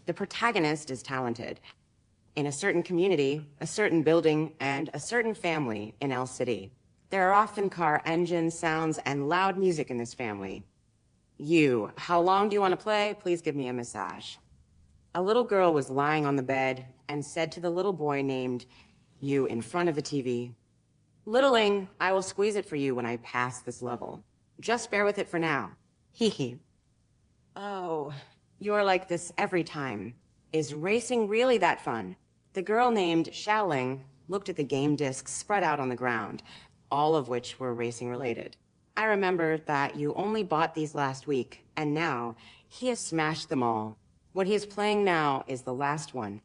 The protagonist is talented. In a certain community, a certain building, and a certain family in El City. There are often car engines, sounds, and loud music in this family. You, how long do you want to play? Please give me a massage. A little girl was lying on the bed and said to the little boy named You in front of the TV, Littling, I will squeeze it for you when I pass this level. Just bear with it for now. Hee hee. Oh, you're like this every time. Is racing really that fun? The girl named Xiaoling looked at the game discs spread out on the ground, all of which were racing related. I remember that you only bought these last week, and now he has smashed them all. What he is playing now is the last one.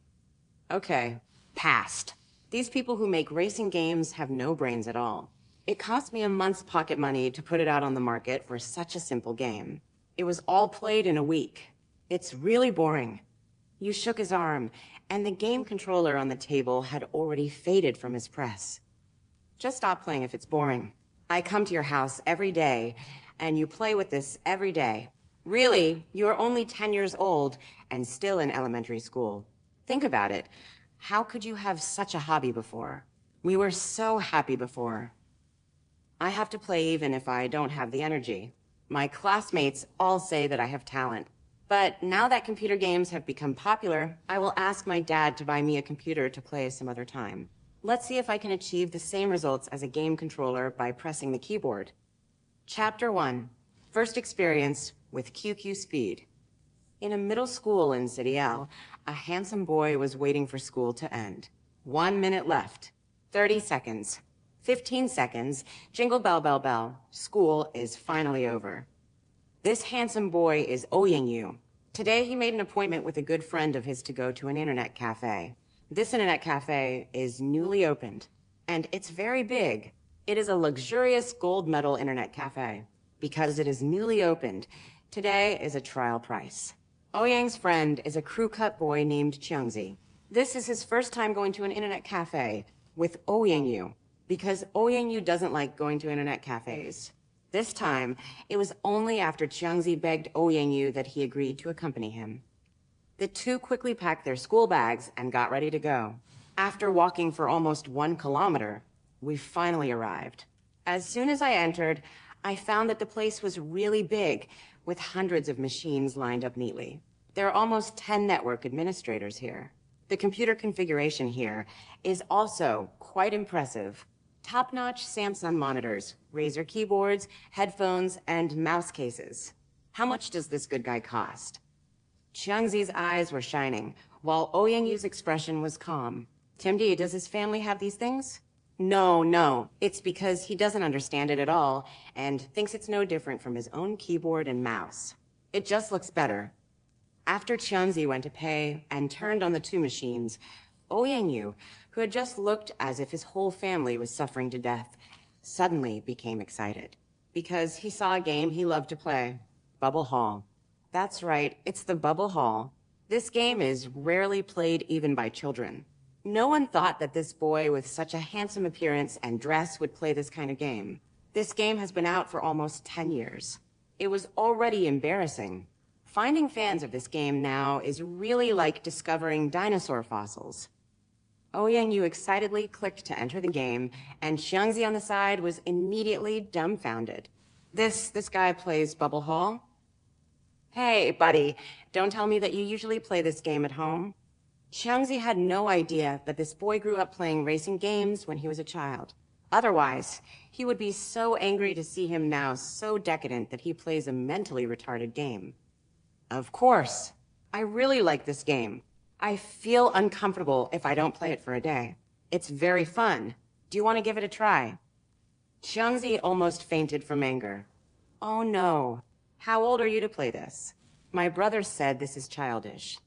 Okay, passed. These people who make racing games have no brains at all. It cost me a month's pocket money to put it out on the market for such a simple game. It was all played in a week. It's really boring. You shook his arm, and the game controller on the table had already faded from his press. Just stop playing if it's boring. I come to your house every day, and you play with this every day. Really, you're only 10 years old and still in elementary school. Think about it. How could you have such a hobby before? We were so happy before. I have to play even if I don't have the energy. My classmates all say that I have talent. But now that computer games have become popular, I will ask my dad to buy me a computer to play some other time. Let's see if I can achieve the same results as a game controller by pressing the keyboard. Chapter 1. First experience with QQ speed. In a middle school in City L, a handsome boy was waiting for school to end. 1 minute left. 30 seconds. 15 seconds. Jingle bell bell bell. School is finally over. This handsome boy is Ouyang. Today he made an appointment with a good friend of his to go to an internet cafe. This internet cafe is newly opened, and it's very big. It is a luxurious gold medal internet cafe. Because it is newly opened, today is a trial price. Ouyang's friend is a crew-cut boy named Qiangzi. This is his first time going to an internet cafe with Ouyang, because Ouyang doesn't like going to internet cafes. This time, it was only after Qiangzi begged Ouyang that he agreed to accompany him. The two quickly packed their school bags and got ready to go. After walking for almost 1 kilometer, we finally arrived. As soon as I entered, I found that the place was really big, with hundreds of machines lined up neatly. There are almost 10 network administrators here. The computer configuration here is also quite impressive. Top-notch Samsung monitors, Razer keyboards, headphones, and mouse cases. How much does this good guy cost? Qiangzi's eyes were shining, while Ouyang's expression was calm. Timdi, does his family have these things? No. It's because he doesn't understand it at all and thinks it's no different from his own keyboard and mouse. It just looks better. After Qiangzi went to pay and turned on the two machines, Ouyang, who had just looked as if his whole family was suffering to death, suddenly became excited. Because he saw a game he loved to play, Bubble Hall. That's right, it's the Bubble Hall. This game is rarely played even by children. No one thought that this boy with such a handsome appearance and dress would play this kind of game. This game has been out for almost 10 years. It was already embarrassing. Finding fans of this game now is really like discovering dinosaur fossils. Ouyang excitedly clicked to enter the game, and Qiangzi on the side was immediately dumbfounded. This guy plays Bubble Hall? Hey, buddy, don't tell me that you usually play this game at home. Qiangzi had no idea that this boy grew up playing racing games when he was a child. Otherwise, he would be so angry to see him now so decadent that he plays a mentally retarded game. Of course. I really like this game. I feel uncomfortable if I don't play it for a day. It's very fun. Do you want to give it a try? Qiangzi almost fainted from anger. Oh no. How old are you to play this? My brother said this is childish.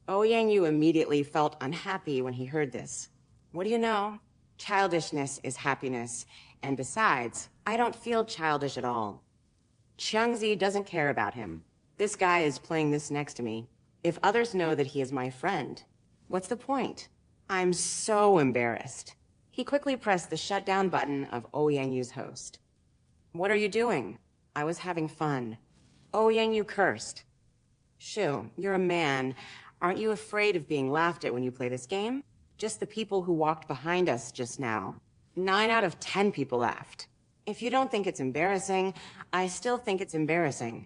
Ouyang immediately felt unhappy when he heard this. What do you know? Childishness is happiness, and besides, I don't feel childish at all. Qiangzi doesn't care about him. This guy is playing this next to me. If others know that he is my friend, what's the point? I'm so embarrassed. He quickly pressed the shutdown button of Ouyang's host. What are you doing? I was having fun. Ouyang cursed. Shoo, you're a man. Aren't you afraid of being laughed at when you play this game? Just the people who walked behind us just now. 9 out of 10 people laughed. If you don't think it's embarrassing, I still think it's embarrassing.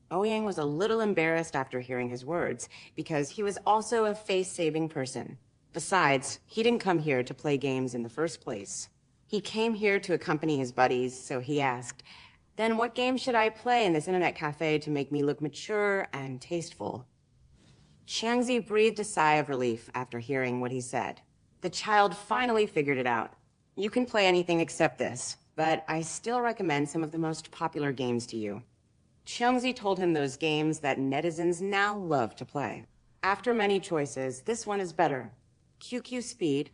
Ouyang was a little embarrassed after hearing his words, because he was also a face-saving person. Besides, he didn't come here to play games in the first place. He came here to accompany his buddies, so he asked, "Then what game should I play in this internet cafe to make me look mature and tasteful?" Xiangzi breathed a sigh of relief after hearing what he said. The child finally figured it out. "You can play anything except this, but I still recommend some of the most popular games to you." Xiangzi told him those games that netizens now love to play. After many choices, this one is better. QQ Speed.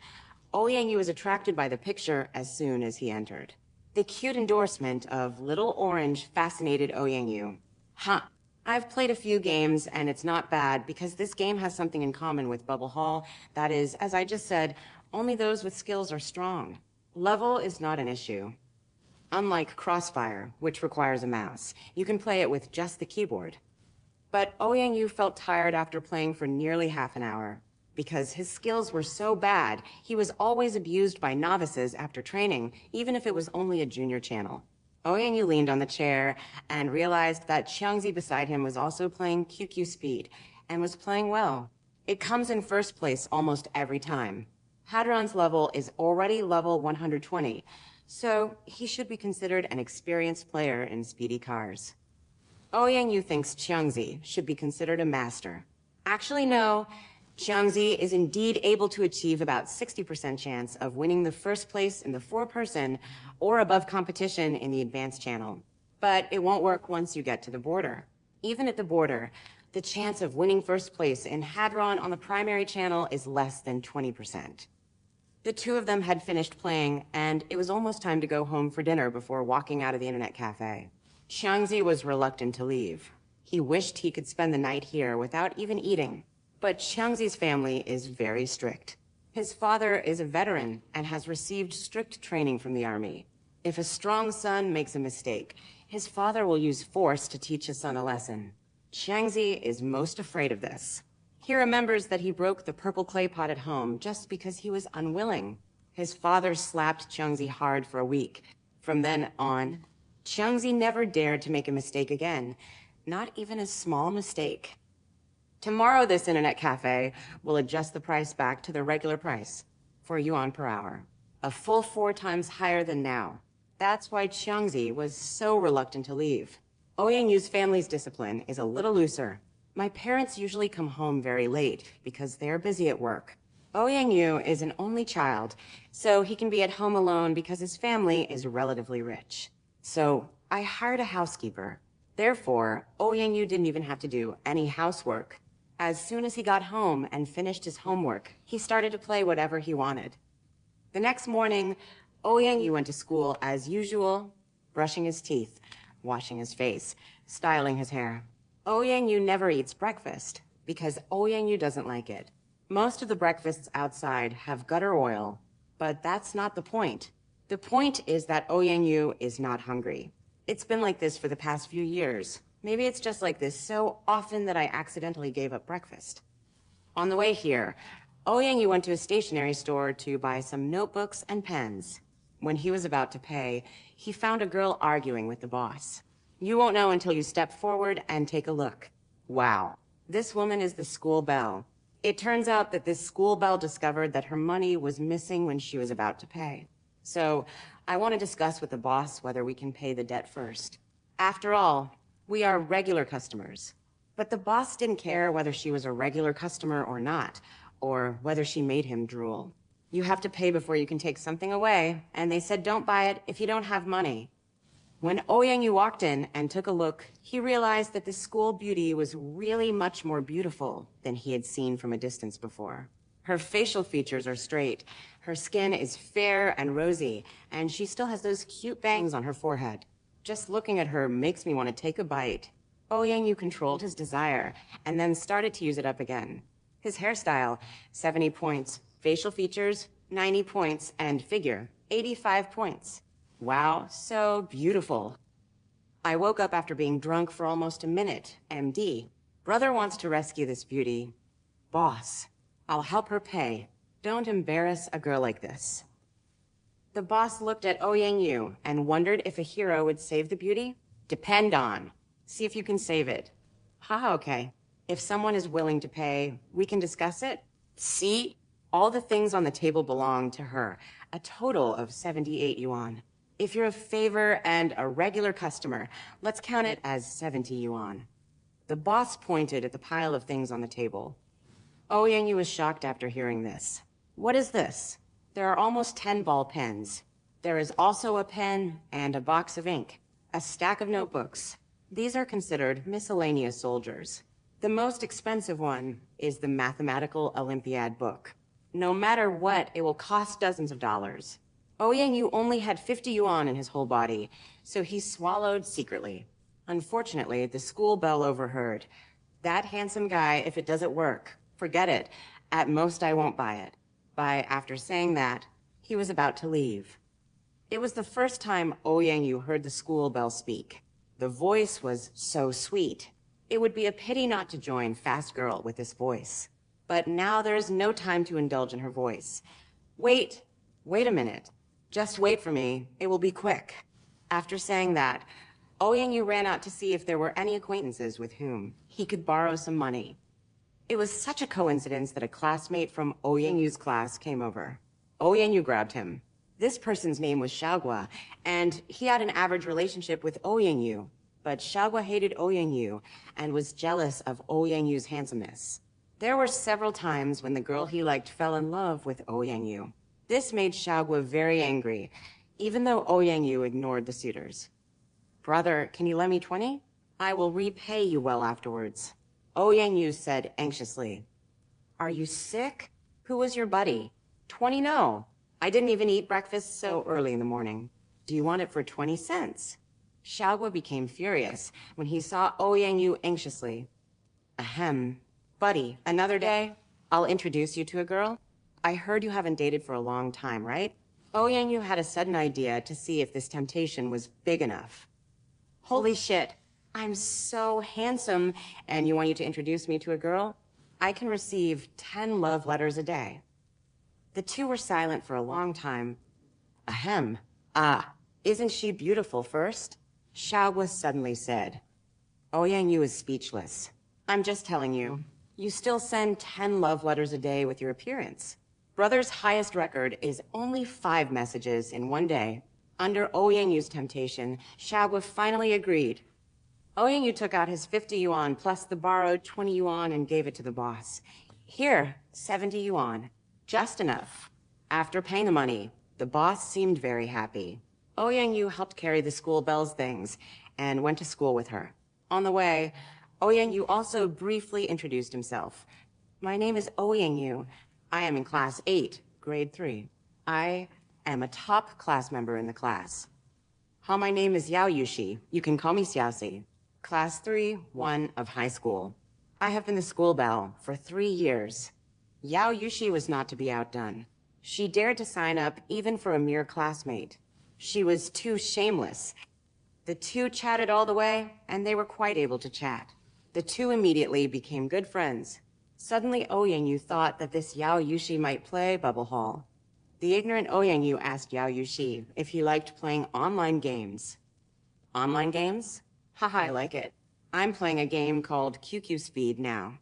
Ouyang was attracted by the picture as soon as he entered. The cute endorsement of Little Orange fascinated Ouyang. "Huh. I've played a few games, and it's not bad because this game has something in common with Bubble Hall. That is, as I just said, only those with skills are strong. Level is not an issue. Unlike Crossfire, which requires a mouse, you can play it with just the keyboard." But Ouyang felt tired after playing for nearly half an hour. Because his skills were so bad, he was always abused by novices after training, even if it was only a junior channel. Ouyang leaned on the chair and realized that Xiangzi beside him was also playing QQ Speed, and was playing well. It comes in first place almost every time. Hadron's level is already level 120, so he should be considered an experienced player in speedy cars. Ouyang thinks Xiangzi should be considered a master. Actually, no. Xiangzi is indeed able to achieve about 60% chance of winning the first place in the 4-person or above competition in the advanced channel. But it won't work once you get to the border. Even at the border, the chance of winning first place in Hadron on the primary channel is less than 20%. The two of them had finished playing, and it was almost time to go home for dinner before walking out of the internet cafe. Xiangzi was reluctant to leave. He wished he could spend the night here without even eating. But Xiangzi's family is very strict. His father is a veteran and has received strict training from the army. If a strong son makes a mistake, his father will use force to teach his son a lesson. Xiangzi is most afraid of this. He remembers that he broke the purple clay pot at home just because he was unwilling. His father slapped Xiangzi hard for a week. From then on, Xiangzi never dared to make a mistake again, not even a small mistake. Tomorrow, this internet cafe will adjust the price back to the regular price, 4 yuan per hour, a full 4 times higher than now. That's why Xiangzi was so reluctant to leave. Ouyang family's discipline is a little looser. My parents usually come home very late because they're busy at work. Ouyang is an only child, so he can be at home alone because his family is relatively rich. So I hired a housekeeper. Therefore, Ouyang didn't even have to do any housework. As soon as he got home and finished his homework, he started to play whatever he wanted. The next morning, Ouyang went to school as usual, brushing his teeth, washing his face, styling his hair. Ouyang never eats breakfast because Ouyang doesn't like it. Most of the breakfasts outside have gutter oil, but that's not the point. The point is that Ouyang is not hungry. It's been like this for the past few years. Maybe it's just like this so often that I accidentally gave up breakfast. On the way here, Ouyang went to a stationery store to buy some notebooks and pens. When he was about to pay, he found a girl arguing with the boss. You won't know until you step forward and take a look. Wow, this woman is the school belle. It turns out that this school belle discovered that her money was missing when she was about to pay. So, I want to discuss with the boss whether we can pay the debt first. After all, we are regular customers. But the boss didn't care whether she was a regular customer or not, or whether she made him drool. You have to pay before you can take something away, and they said don't buy it if you don't have money. When Ouyang walked in and took a look, he realized that the school beauty was really much more beautiful than he had seen from a distance before. Her facial features are straight, her skin is fair and rosy, and she still has those cute bangs on her forehead. Just looking at her makes me want to take a bite. Ouyang controlled his desire, and then started to use it up again. His hairstyle, 70 points. Facial features, 90 points. And figure, 85 points. Wow, so beautiful. I woke up after being drunk for almost a minute. MD. Brother wants to rescue this beauty. Boss, I'll help her pay. Don't embarrass a girl like this. The boss looked at Ouyang and wondered if a hero would save the beauty. Depend on. See if you can save it. Haha, okay. If someone is willing to pay, we can discuss it. See? All the things on the table belong to her. A total of 78 yuan. If you're a favor and a regular customer, let's count it as 70 yuan. The boss pointed at the pile of things on the table. Ouyang was shocked after hearing this. What is this? There are almost 10 ball pens. There is also a pen and a box of ink, a stack of notebooks. These are considered miscellaneous soldiers. The most expensive one is the Mathematical Olympiad book. No matter what, it will cost dozens of dollars. Ouyang only had 50 yuan in his whole body, so he swallowed secretly. Unfortunately, the school bell overheard. That handsome guy, if it doesn't work, forget it. At most, I won't buy it. After saying that, he was about to leave. It was the first time Ouyang heard the school bell speak. The voice was so sweet. It would be a pity not to join Fast Girl with this voice. But now there is no time to indulge in her voice. Wait a minute. Just wait for me. It will be quick. After saying that, Ouyang ran out to see if there were any acquaintances with whom he could borrow some money. It was such a coincidence that a classmate from Ouyang class came over. Ouyang grabbed him. This person's name was Xiaogua, and he had an average relationship with Ouyang. But Xiaogua hated Ouyang and was jealous of Ouyang handsomeness. There were several times when the girl he liked fell in love with Ouyang. This made Xiaogua very angry, even though Ouyang ignored the suitors. Brother, can you lend me 20? I will repay you well afterwards. Ouyang said anxiously. Are you sick? Who was your buddy? 20 no. I didn't even eat breakfast so early in the morning. Do you want it for 20 cents? Xiaogua became furious when he saw Ouyang anxiously. Ahem. Buddy, another day, I'll introduce you to a girl. I heard you haven't dated for a long time, right? Ouyang had a sudden idea to see if this temptation was big enough. Holy shit, I'm so handsome, and you want you to introduce me to a girl? I can receive 10 love letters a day. The two were silent for a long time. Ahem. Ah, isn't she beautiful first? Xiaogua suddenly said. Ouyang is speechless. I'm just telling you, you still send 10 love letters a day with your appearance. Brother's highest record is only 5 messages in one day. Under Ouyang temptation, Xiaogua finally agreed. Ouyang took out his 50 yuan plus the borrowed 20 yuan and gave it to the boss. Here, 70 yuan. Just enough. After paying the money, the boss seemed very happy. Ouyang helped carry the school bell's things and went to school with her. On the way, Ouyang also briefly introduced himself. My name is Ouyang. I am in class 8, grade 3. I am a top class member in the class. Hi, my name is Yao Yushi. You can call me Xiaoxi. Class 3, 1 of high school. I have been the school belle for 3 years. Yao Yushi was not to be outdone. She dared to sign up even for a mere classmate. She was too shameless. The two chatted all the way, and they were quite able to chat. The two immediately became good friends. Suddenly, Ouyang thought that this Yao Yushi might play Bubble Hall. The ignorant Ouyang asked Yao Yushi if he liked playing online games. Online games? Haha, I like it. I'm playing a game called QQ Speed now.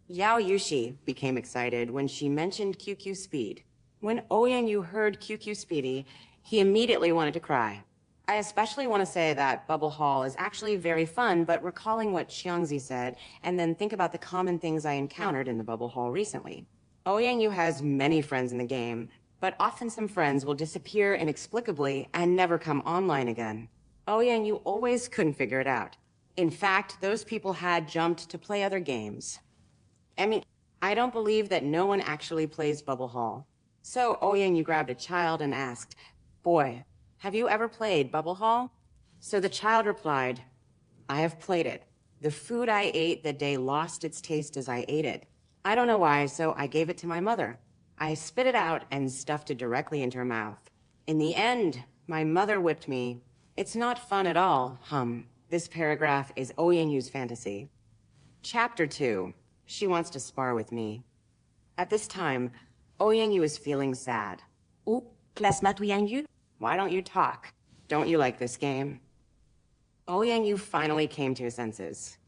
Yao Yushi became excited when she mentioned QQ Speed. When Ouyang heard QQ Speedy, he immediately wanted to cry. I especially want to say that Bubble Hall is actually very fun, but recalling what Xiangzi said, and then think about the common things I encountered in the Bubble Hall recently. Ouyang has many friends in the game, but often some friends will disappear inexplicably and never come online again. Ouyang always couldn't figure it out. In fact, those people had jumped to play other games. I don't believe that no one actually plays Bubble Hall. So Ouyang grabbed a child and asked, Boy, have you ever played Bubble Hall? So the child replied, I have played it. The food I ate the day lost its taste as I ate it. I don't know why, so I gave it to my mother. I spit it out and stuffed it directly into her mouth. In the end, my mother whipped me. It's not fun at all, This paragraph is Ouyang's fantasy. Chapter 2. She wants to spar with me. At this time, Ouyang is feeling sad. Oh, classe mat Ouyang. Why don't you talk? Don't you like this game? Ouyang finally came to his senses.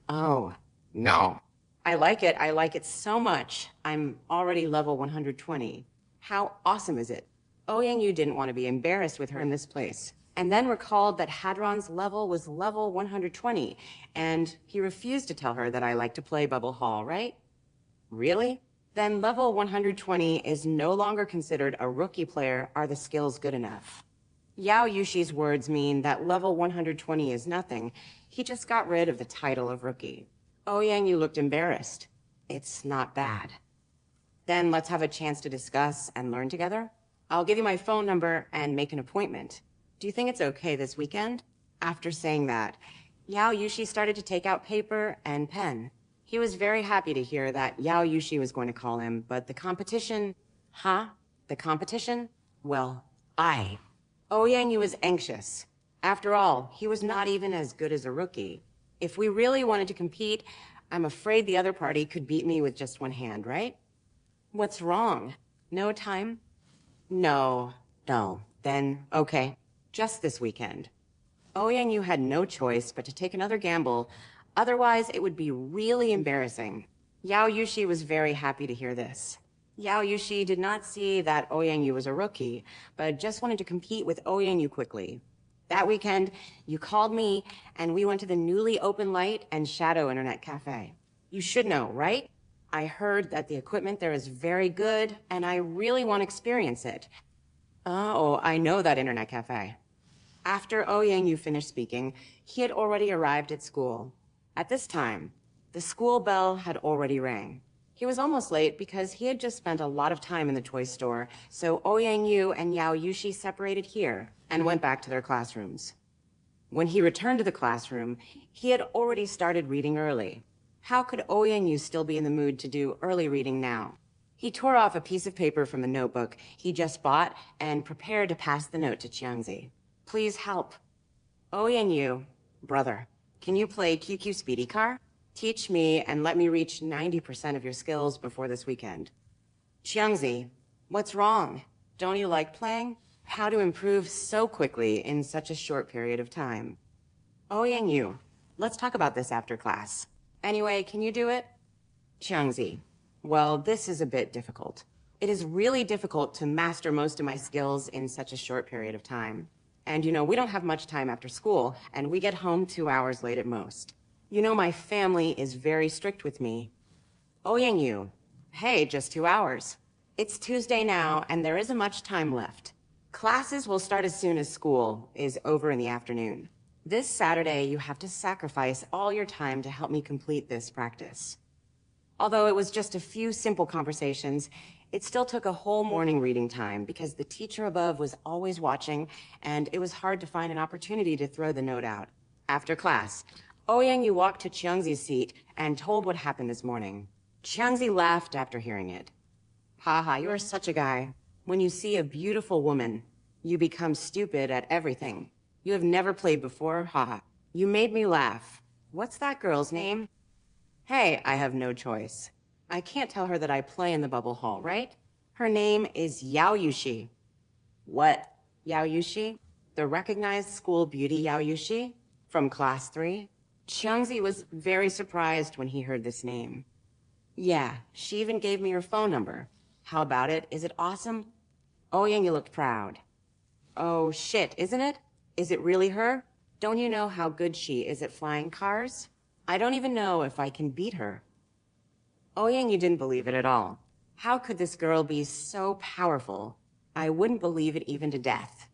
Oh, no. I like it. I like it so much. I'm already level 120. How awesome is it? Ouyang didn't want to be embarrassed with her in this place, and then recalled that Hadron's level was level 120, and he refused to tell her that I like to play Bubble Hall, right? Really? Then level 120 is no longer considered a rookie player. Are the skills good enough? Yao Yushi's words mean that level 120 is nothing. He just got rid of the title of rookie. Ouyang looked embarrassed. It's not bad. Then let's have a chance to discuss and learn together. I'll give you my phone number and make an appointment. Do you think it's okay this weekend? After saying that, Yao Yushi started to take out paper and pen. He was very happy to hear that Yao Yushi was going to call him, but the competition... Huh? The competition? Well, Ouyang was anxious. After all, he was not even as good as a rookie. If we really wanted to compete, I'm afraid the other party could beat me with just one hand, right? What's wrong? No time? No. Then, okay. Just this weekend. Ouyang had no choice but to take another gamble. Otherwise, it would be really embarrassing. Yao Yushi was very happy to hear this. Yao Yushi did not see that Ouyang was a rookie, but just wanted to compete with Ouyang quickly. That weekend, you called me, and we went to the newly opened Light and Shadow Internet Cafe. You should know, right? I heard that the equipment there is very good, and I really want to experience it. Oh, I know that Internet Cafe. After Ouyang finished speaking, he had already arrived at school. At this time, the school bell had already rang. He was almost late because he had just spent a lot of time in the toy store, so Ouyang and Yao Yushi separated here and went back to their classrooms. When he returned to the classroom, he had already started reading early. How could Ouyang still be in the mood to do early reading now? He tore off a piece of paper from the notebook he just bought and prepared to pass the note to Qiangzi. Please help. Ouyang, brother, can you play QQ Speedy Car? Teach me and let me reach 90% of your skills before this weekend. Qiangzi, what's wrong? Don't you like playing? How to improve so quickly in such a short period of time? Ouyang, let's talk about this after class. Anyway, can you do it? Qiangzi, well, this is a bit difficult. It is really difficult to master most of my skills in such a short period of time. And we don't have much time after school, and we get home 2 hours late at most. My family is very strict with me. Ouyang, hey, just 2 hours. It's Tuesday now, and there isn't much time left. Classes will start as soon as school is over in the afternoon. This Saturday, you have to sacrifice all your time to help me complete this practice. Although it was just a few simple conversations, it still took a whole morning reading time because the teacher above was always watching, and it was hard to find an opportunity to throw the note out. After class, Ouyang walked to Qiangzi's seat and told what happened this morning. Qiangzi laughed after hearing it. Haha, you are such a guy. When you see a beautiful woman, you become stupid at everything. You have never played before, haha. You made me laugh. What's that girl's name? Hey, I have no choice. I can't tell her that I play in the Bubble Hall, right? Her name is Yao Yushi. What? Yao Yushi? The recognized school beauty Yao Yushi? From class 3? Qiangzi was very surprised when he heard this name. Yeah, she even gave me her phone number. How about it? Is it awesome? Ouyang looked proud. Oh shit, isn't it? Is it really her? Don't you know how good she is at flying cars? I don't even know if I can beat her. Ouyang didn't believe it at all. How could this girl be so powerful? I wouldn't believe it even to death.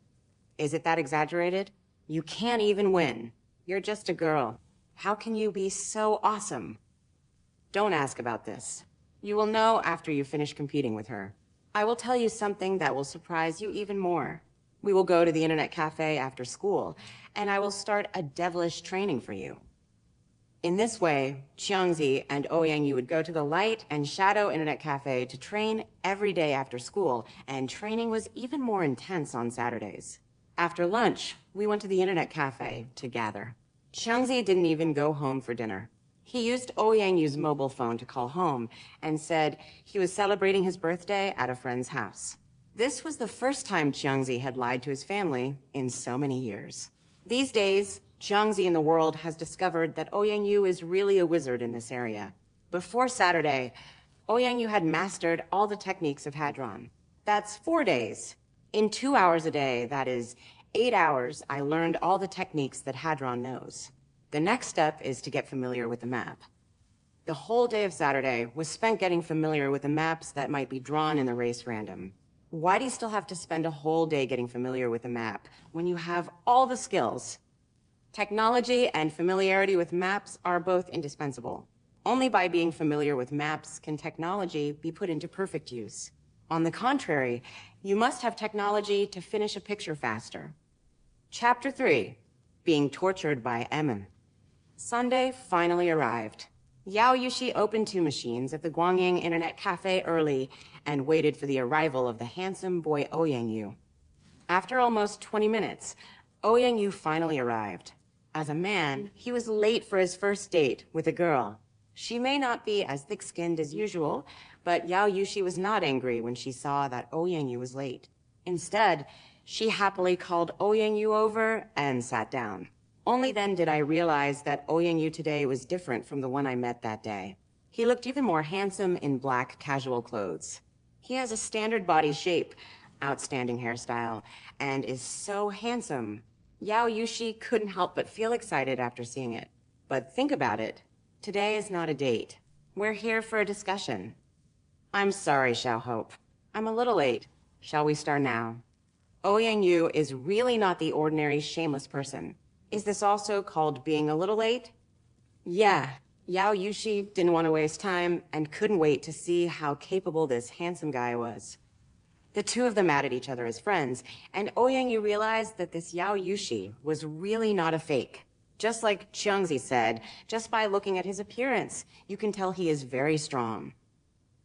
Is it that exaggerated? You can't even win. You're just a girl. How can you be so awesome? Don't ask about this. You will know after you finish competing with her. I will tell you something that will surprise you even more. We will go to the internet cafe after school, and I will start a devilish training for you. In this way, Qiangzi and Ouyang would go to the Light and Shadow Internet Cafe to train every day after school, and training was even more intense on Saturdays. After lunch, we went to the Internet Cafe to gather. Qiangzi didn't even go home for dinner. He used Ouyang mobile phone to call home and said he was celebrating his birthday at a friend's house. This was the first time Jiangzi had lied to his family in so many years. These days, Jiangzi in the world has discovered that Ouyang is really a wizard in this area. Before Saturday, Ouyang had mastered all the techniques of Hadron. That's 4 days. In 2 hours a day, that is 8 hours, I learned all the techniques that Hadron knows. The next step is to get familiar with the map. The whole day of Saturday was spent getting familiar with the maps that might be drawn in the race random. Why do you still have to spend a whole day getting familiar with a map when you have all the skills? Technology and familiarity with maps are both indispensable. Only by being familiar with maps can technology be put into perfect use. On the contrary, you must have technology to finish a picture faster. Chapter 3, Being Tortured by Emin. Sunday finally arrived. Yao Yushi opened 2 machines at the Guangying Internet Cafe early and waited for the arrival of the handsome boy Ouyang. After almost 20 minutes, Ouyang finally arrived. As a man, he was late for his first date with a girl. She may not be as thick-skinned as usual, but Yao Yushi was not angry when she saw that Ouyang was late. Instead, she happily called Ouyang over and sat down. Only then did I realize that Ouyang today was different from the one I met that day. He looked even more handsome in black casual clothes. He has a standard body shape, outstanding hairstyle, and is so handsome. Yao Yushi couldn't help but feel excited after seeing it. But think about it. Today is not a date. We're here for a discussion. I'm sorry, Xiao Hope. I'm a little late. Shall we start now? Ouyang is really not the ordinary shameless person. Is this also called being a little late? Yeah, Yao Yushi didn't want to waste time and couldn't wait to see how capable this handsome guy was. The two of them added each other as friends, and Ouyang realized that this Yao Yushi was really not a fake. Just like Jiangzi said, just by looking at his appearance, you can tell he is very strong.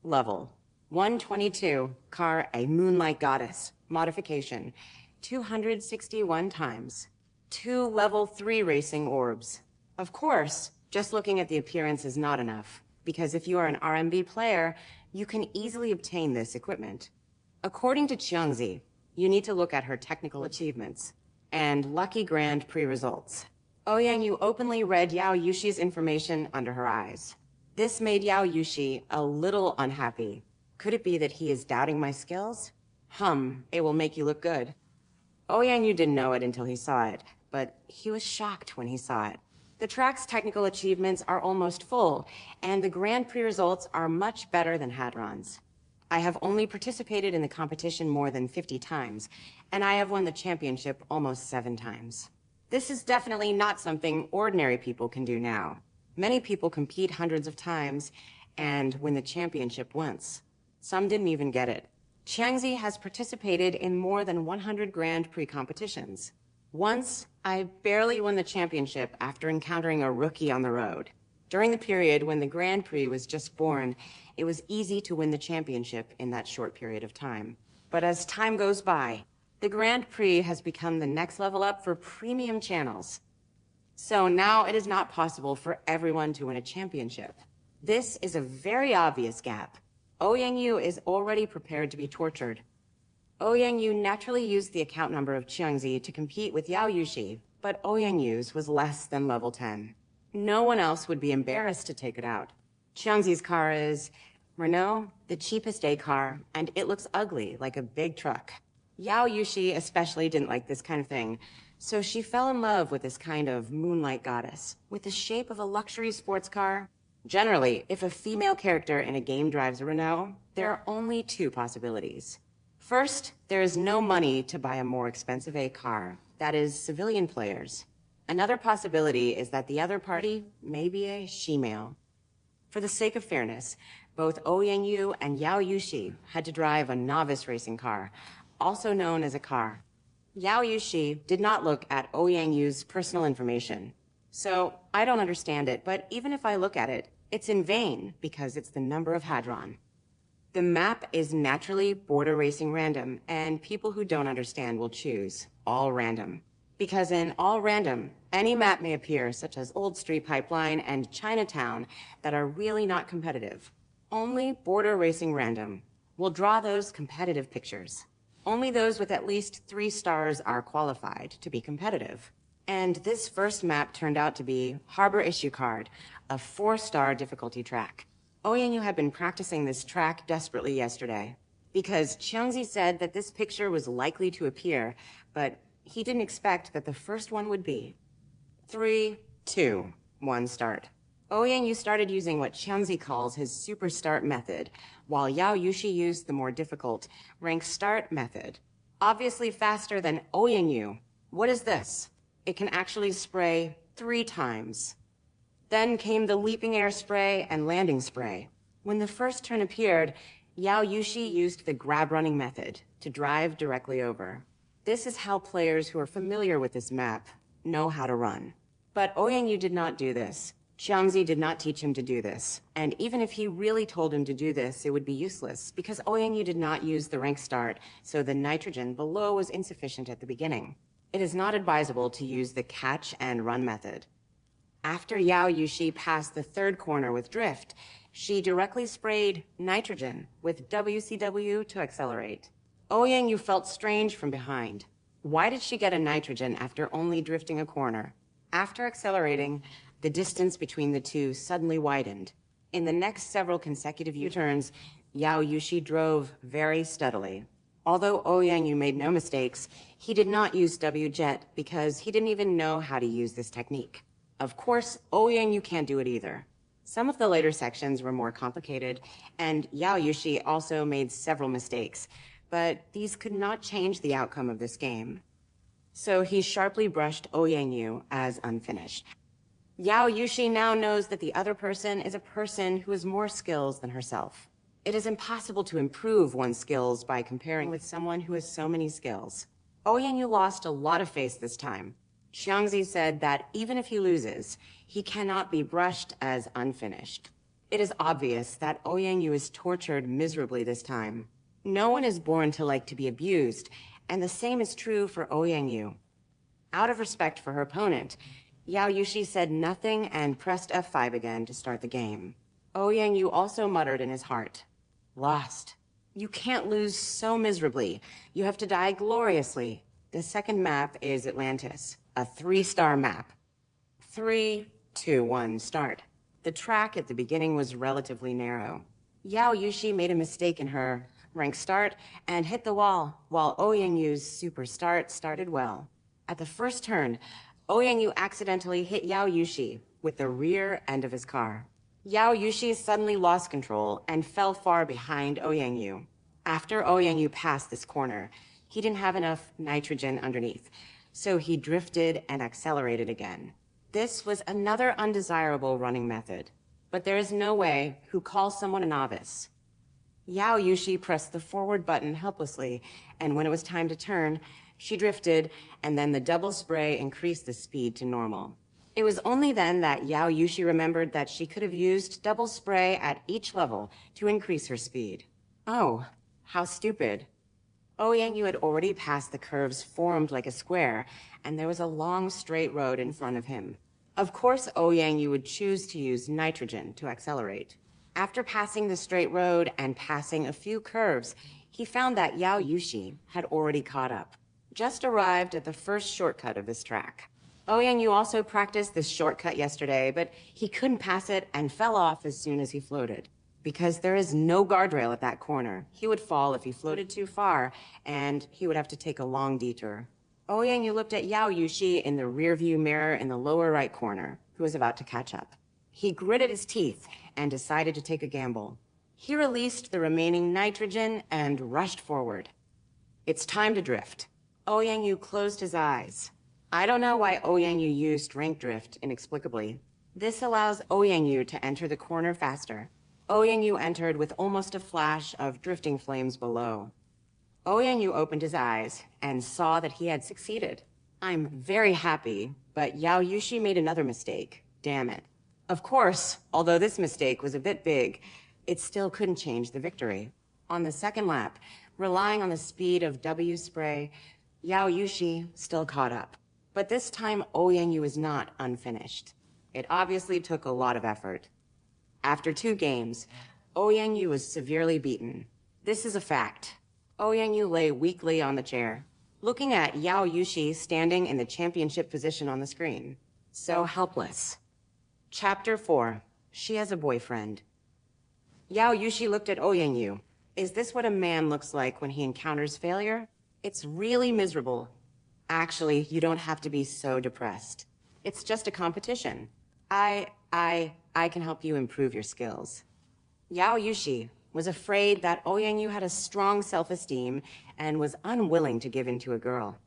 Level 122, car a Moonlight Goddess, modification, 261 times. 2 level 3 racing orbs. Of course, just looking at the appearance is not enough, because if you are an RMB player, you can easily obtain this equipment. According to Jiangzi, you need to look at her technical achievements and lucky Grand Prix results. Ouyang openly read Yao Yushi's information under her eyes. This made Yao Yushi a little unhappy. Could it be that he is doubting my skills? It will make you look good. Ouyang didn't know it until he saw it, but he was shocked when he saw it. The track's technical achievements are almost full, and the Grand Prix results are much better than Hadron's. I have only participated in the competition more than 50 times, and I have won the championship almost 7 times. This is definitely not something ordinary people can do now. Many people compete hundreds of times and win the championship once. Some didn't even get it. Jiangzi has participated in more than 100 Grand Prix competitions. Once, I barely won the championship after encountering a rookie on the road. During the period when the Grand Prix was just born, it was easy to win the championship in that short period of time. But as time goes by, the Grand Prix has become the next level up for premium channels. So now it is not possible for everyone to win a championship. This is a very obvious gap. Ouyang is already prepared to be tortured. Ouyang naturally used the account number of Jiangzi to compete with Yao Yushi, but Ouyang was less than level 10. No one else would be embarrassed to take it out. Jiangzi's car is Renault, the cheapest A car, and it looks ugly, like a big truck. Yao Yushi especially didn't like this kind of thing, so she fell in love with this kind of Moonlight Goddess, with the shape of a luxury sports car. Generally, if a female character in a game drives a Renault, there are only 2 possibilities. First, there is no money to buy a more expensive A car, that is, civilian players. Another possibility is that the other party may be a she-male. For the sake of fairness, both Ouyang and Yao Yushi had to drive a novice racing car, also known as a car. Yao Yushi did not look at Ouyang personal information. So, I don't understand it, but even if I look at it, it's in vain because it's the number of Hadron. The map is naturally border racing random, and people who don't understand will choose all random. Because in all random, any map may appear, such as Old Street Pipeline and Chinatown, that are really not competitive. Only Border Racing Random will draw those competitive pictures. Only those with at least 3 stars are qualified to be competitive. And this first map turned out to be Harbor Issue Card, a 4-star difficulty track. Oyenyu had been practicing this track desperately yesterday, because Xiangzi said that this picture was likely to appear, but he didn't expect that the first one would be 3, 2, 1 start. Oyenyu started using what Xiangzi calls his super start method, while Yao Yushi used the more difficult rank start method. Obviously faster than Oyenyu. What is this? It can actually spray 3 times. Then came the leaping air spray and landing spray. When the first turn appeared, Yao Yushi used the grab running method to drive directly over. This is how players who are familiar with this map know how to run. But Oyenyu did not do this. Xiangzi did not teach him to do this. And even if he really told him to do this, it would be useless, because Oyenyu did not use the rank start, so the nitrogen below was insufficient at the beginning. It is not advisable to use the catch and run method. After Yao Yushi passed the 3rd corner with drift, she directly sprayed nitrogen with WCW to accelerate. Oyenyu felt strange from behind. Why did she get a nitrogen after only drifting a corner? After accelerating, the distance between the two suddenly widened. In the next several consecutive U-turns, Yao Yushi drove very steadily. Although Oyenyu made no mistakes, he did not use W-jet because he didn't even know how to use this technique. Of course, Oyenyu can't do it either. Some of the later sections were more complicated, and Yao Yushi also made several mistakes, but these could not change the outcome of this game. So he sharply brushed Oyenyu as unfinished. Yao Yushi now knows that the other person is a person who has more skills than herself. It is impossible to improve one's skills by comparing with someone who has so many skills. Oyenyu lost a lot of face this time. Xiangzi said that even if he loses, he cannot be brushed as unfinished. It is obvious that Oyenyu is tortured miserably this time. No one is born to like to be abused, and the same is true for Oyenyu. Out of respect for her opponent, Yao Yushi said nothing and pressed F5 again to start the game. Oyenyu also muttered in his heart, "Lost. You can't lose so miserably. You have to die gloriously." The second map is Atlantis, a 3-star map. 3, 2, 1, start. The track at the beginning was relatively narrow. Yao Yushi made a mistake in her rank start and hit the wall, while Oyenyu's super start started well. At the first turn, Oyenyu accidentally hit Yao Yushi with the rear end of his car. Yao Yushi suddenly lost control and fell far behind Oyenyu. After Oyenyu passed this corner, he didn't have enough nitrogen underneath, so he drifted and accelerated again. This was another undesirable running method, but there is no way who calls someone a novice. Yao Yushi pressed the forward button helplessly, and when it was time to turn, she drifted, and then the double spray increased the speed to normal. It was only then that Yao Yushi remembered that she could have used double spray at each level to increase her speed. Oh, how stupid. Oyenyu had already passed the curves formed like a square, and there was a long straight road in front of him. Of course, Oyenyu would choose to use nitrogen to accelerate. After passing the straight road and passing a few curves, he found that Yao Yushi had already caught up. Just arrived at the first shortcut of this track. Oyenyu also practiced this shortcut yesterday, but he couldn't pass it and fell off as soon as he floated. Because there is no guardrail at that corner, he would fall if he floated too far, and he would have to take a long detour. Oyenyu looked at Yao Yushi in the rearview mirror in the lower right corner, who was about to catch up. He gritted his teeth and decided to take a gamble. He released the remaining nitrogen and rushed forward. It's time to drift. Oyenyu closed his eyes. I don't know why Oyenyu used rank drift inexplicably. This allows Oyenyu to enter the corner faster. Oyenyu entered with almost a flash of drifting flames below. Oyenyu opened his eyes and saw that he had succeeded. I'm very happy, but Yao Yushi made another mistake. Damn it. Of course, although this mistake was a bit big, it still couldn't change the victory. On the second lap, relying on the speed of W spray, Yao Yushi still caught up. But this time, Oyenyu is not unfinished. It obviously took a lot of effort. After 2 games, Oyenyu was severely beaten. This is a fact. Oyenyu lay weakly on the chair, looking at Yao Yushi standing in the championship position on the screen. So helpless. Chapter 4. She has a boyfriend. Yao Yushi looked at Oyenyu. Is this what a man looks like when he encounters failure? It's really miserable. Actually, you don't have to be so depressed. It's just a competition. I can help you improve your skills. Yao Yushi was afraid that Oyenyu had a strong self-esteem and was unwilling to give in to a girl.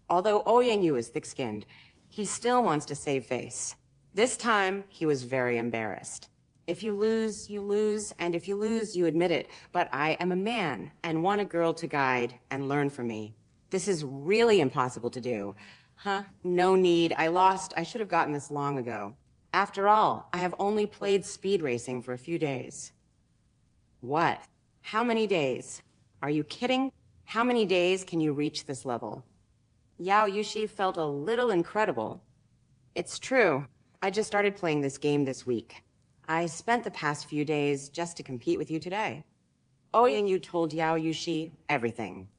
Although Oyenyu is thick-skinned, he still wants to save face. This time, he was very embarrassed. If you lose, you lose, and if you lose, you admit it. But I am a man and want a girl to guide and learn from me. This is really impossible to do. Huh? No need. I lost. I should have gotten this long ago. After all, I have only played speed racing for a few days. What? How many days? Are you kidding? How many days can you reach this level? Yao Yushi felt a little incredible. It's true. I just started playing this game this week. I spent the past few days just to compete with you today. Oyenyu told Yao Yushi everything.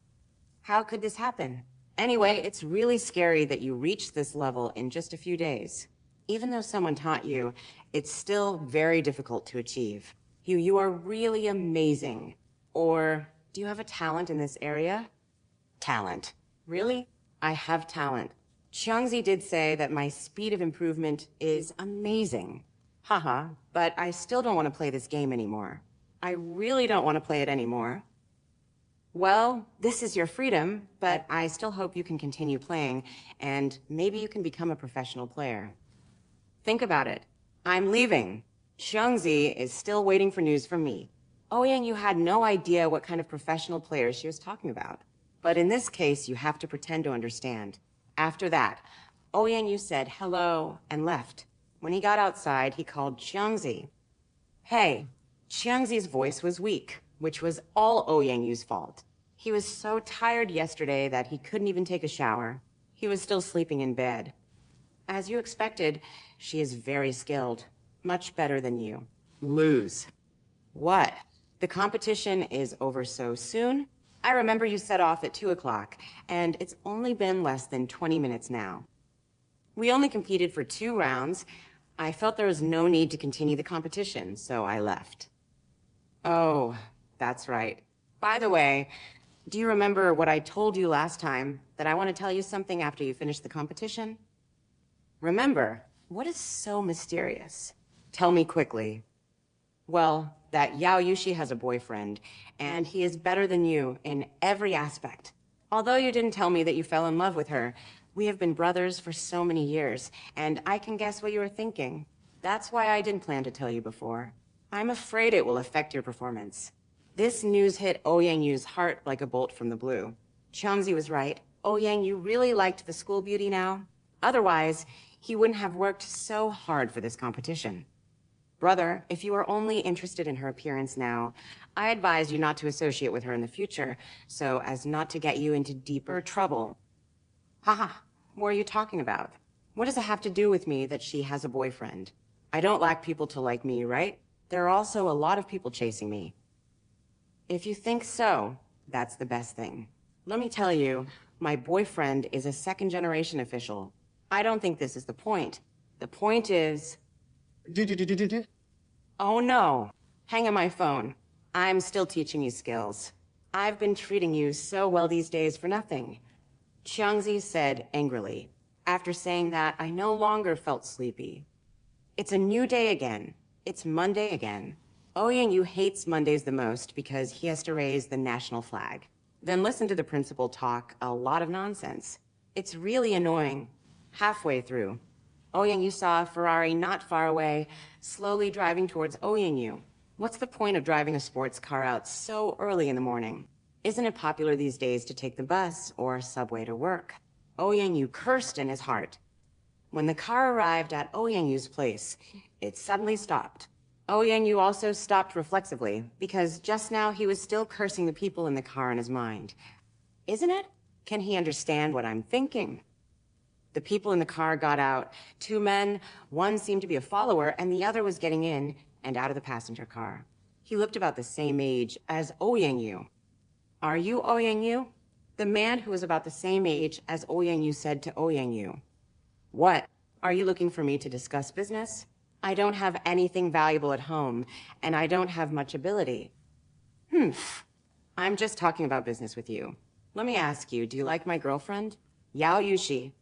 How could this happen? Anyway, it's really scary that you reached this level in just a few days. Even though someone taught you, it's still very difficult to achieve. You are really amazing. Or, do you have a talent in this area? Talent. Really? I have talent. Xiangzi did say that my speed of improvement is amazing. Haha, but I still don't want to play this game anymore. I really don't want to play it anymore. Well, this is your freedom, but I still hope you can continue playing, and maybe you can become a professional player. Think about it. I'm leaving. Xiangzi is still waiting for news from me. Oyenyu had no idea what kind of professional players she was talking about. But in this case, you have to pretend to understand. After that, Oyenyu said hello and left. When he got outside, he called Xiangzi. Hey, Xiangzi's voice was weak, which was all Oyenyu's fault. He was so tired yesterday that he couldn't even take a shower. He was still sleeping in bed. As you expected, she is very skilled. Much better than you. Lose. What? The competition is over so soon? I remember you set off at 2 o'clock, and it's only been less than 20 minutes now. We only competed for 2 rounds. I felt there was no need to continue the competition, so I left. Oh, that's right. By the way, do you remember what I told you last time, that I want to tell you something after you finish the competition? Remember, what is so mysterious? Tell me quickly. Well, that Yao Yushi has a boyfriend, and he is better than you in every aspect. Although you didn't tell me that you fell in love with her, we have been brothers for so many years, and I can guess what you were thinking. That's why I didn't plan to tell you before. I'm afraid it will affect your performance. This news hit Oyenyu's heart like a bolt from the blue. Xiangzi was right. Oyenyu really liked the school beauty now. Otherwise, he wouldn't have worked so hard for this competition. Brother, if you are only interested in her appearance now, I advise you not to associate with her in the future, so as not to get you into deeper trouble. Haha, what are you talking about? What does it have to do with me that she has a boyfriend? I don't like people to like me, right? There are also a lot of people chasing me. If you think so, that's the best thing. Let me tell you, my boyfriend is a second-generation official. I don't think this is the point. The point is... Oh no, hang on my phone. I'm still teaching you skills. I've been treating you so well these days for nothing. Xiangzi said angrily. After saying that, I no longer felt sleepy. It's a new day again. It's Monday again. Oyenyu hates Mondays the most because he has to raise the national flag. Then listen to the principal talk a lot of nonsense. It's really annoying. Halfway through, Oyenyu saw a Ferrari not far away, slowly driving towards Oyenyu. What's the point of driving a sports car out so early in the morning? Isn't it popular these days to take the bus or subway to work? Oyenyu cursed in his heart. When the car arrived at Oyenyu's place, it suddenly stopped. Oyenyu also stopped reflexively, because just now he was still cursing the people in the car in his mind. Isn't it? Can he understand what I'm thinking? The people in the car got out. Two men, one seemed to be a follower, and the other was getting in and out of the passenger car. He looked about the same age as Ouyang-yu. Are you Ouyang-yu? The man who was about the same age as Ouyang-yu said to Ouyang-yu. What? Are you looking for me to discuss business? I don't have anything valuable at home, and I don't have much ability. I'm just talking about business with you. Let me ask you, do you like my girlfriend? Yao Yushi.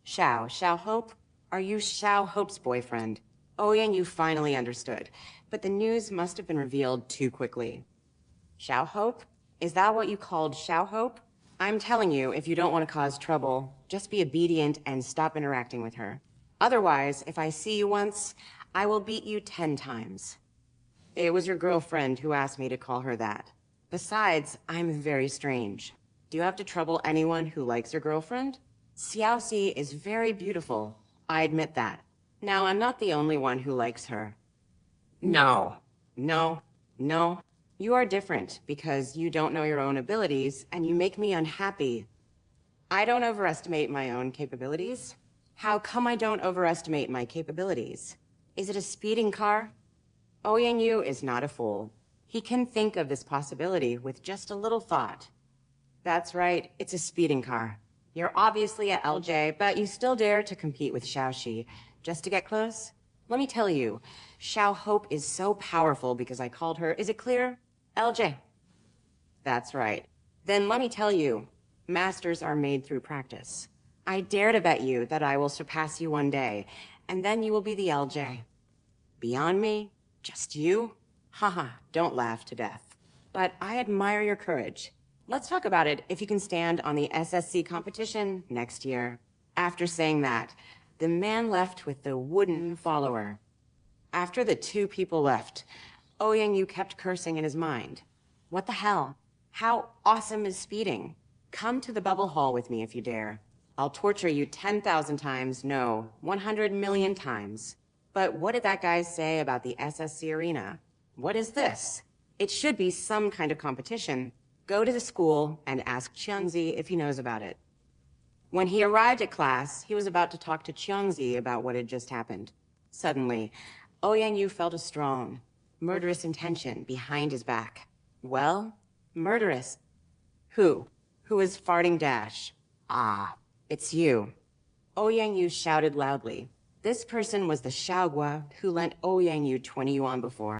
Xiao Hope? Are you Xiao Hope's boyfriend? Ouyang-yu finally understood, but the news must have been revealed too quickly. Xiao Hope? Is that what you called Xiao Hope? I'm telling you, if you don't want to cause trouble, just be obedient and stop interacting with her. Otherwise, if I see you once, I will beat you 10 times. It was your girlfriend who asked me to call her that. Besides, I'm very strange. Do you have to trouble anyone who likes your girlfriend? Xiaoxi is very beautiful. I admit that. Now, I'm not the only one who likes her. No. You are different because you don't know your own abilities and you make me unhappy. I don't overestimate my own capabilities. How come I don't overestimate my capabilities? Is it a speeding car? Ouyang-yu is not a fool. He can think of this possibility with just a little thought. That's right, it's a speeding car. You're obviously at LJ, but you still dare to compete with Xiaoxi. Just to get close? Let me tell you, Xiao Hope is so powerful because I called her. Is it clear? LJ. That's right. Then let me tell you, masters are made through practice. I dare to bet you that I will surpass you one day, and then you will be the LJ. Beyond me? Just you? Haha, don't laugh to death. But I admire your courage. Let's talk about it if you can stand on the SSC competition next year. After saying that, the man left with the wooden follower. After the two people left, Ouyang-yu kept cursing in his mind. What the hell? How awesome is speeding? Come to the bubble hall with me if you dare. I'll torture you 10,000 times, no, 100 million times. But what did that guy say about the SSC arena? What is this? It should be some kind of competition. Go to the school and ask Qiangzi if he knows about it. When he arrived at class, he was about to talk to Qiangzi about what had just happened. Suddenly, Ouyang-yu felt a strong, murderous intention behind his back. Well, murderous. Who? Who is farting Dash? Ah, it's you. Ouyang-yu shouted loudly. This person was the Xiaogua who lent Ouyang-yu 20 yuan before.